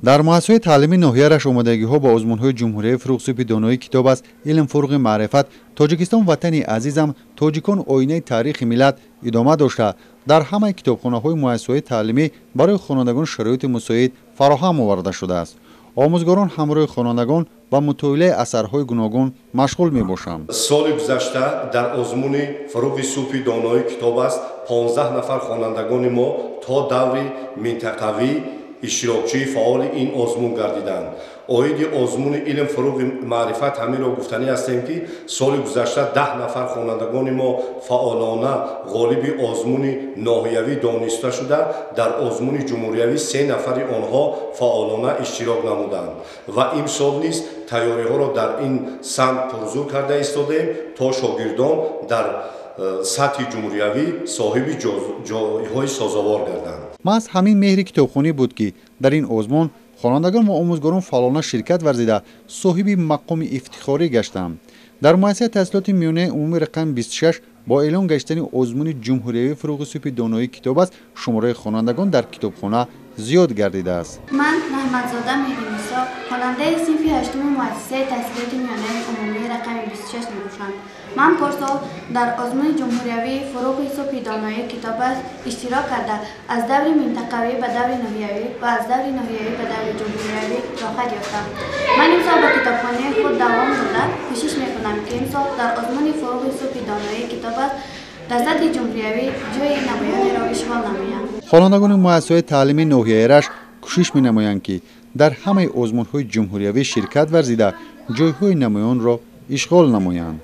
дар муассисаҳои таълимии ноҳияаш омодагиҳо ба озмунҳои ҷумҳурияи фурӯғсӯби доноии китоб аст, илм фуруғи маърифат, Тоҷикистон ватани азизам, тоҷикон оинаи таърихи миллат идома дошта, дар ҳамаи китобхонаҳои муассисаҳои таълимӣ барои хонандагон шароити мусоид фароҳам оварда шудааст. омӯзгорон ҳамроҳи хонандагон ба мутоилаи асарҳои гуногун машғул мебошанд. соли гузашта дар озмуни фуруғи субҳи доноии китоб аст 15 нафар хонандагони мо то даври минтақавӣ иштирокчии фаъоли ин озмун гардиданд. оиди озмуни илм фуруғи маърифат ҳаминро гуфтанӣ ҳастем ки соли гузашта 10 нафар хонандагони мо фаъолона ғолиби озмуни ноҳиявӣ дониста шуда, дар озмуни ҷумҳуриявӣ 3 нафари онҳо фаъолона иштирок намуданд ва имсол низ тайёриҳоро дар ин самт пурзур карда истодем то шогирдон дар сатҳи ҷумҳуриявӣ соҳиби ҷойҳои созовор гарданд. маҳз ҳамин меҳри китобхонӣ буд ки дар ин озмун хонандагон ва омӯзгорон фаъолона ширкат варзида соҳиби мақоми ифтихорӣ гаштанд. дар муассисаи таҳсилоти миёнаи умумии рақами 26 бо эълон гаштани озмуни ҷумҳуриявии фуруғи субҳи доноии китоб аст, шумораи хонандагон дар китобхона зиёд гардидааст. ман раҳматзода меҳдинисо хонандаи синфи 8 муассисаи таҳсилоти миёнаи умумии рақами 26 мебошам. ман порсол дар озмуни ҷумҳуриявии фуруғи субҳи доноии китоб аст иштирок карда аз даври минтақавӣ ба даври ноҳиявӣ ва аз даври ноҳиявӣ ба даври ҷумҳуриявӣ роҳат ёфтам. ман имсол ба китобхонаи худ давом дода кӯшиш мекунам ки имсол дар озмуни фуруғи субҳи доноии китоб аст дар сатҳи ҷумҳуриявӣ ҷойи намоёнеро ишғол намоям. хонандагони муассисаҳои таълимии ноҳияаш кӯшиш менамоянд ки дар ҳамаи озмунҳои ҷумҳуриявӣ ширкат варзида ҷойҳои намоёнро ишғол намоянд.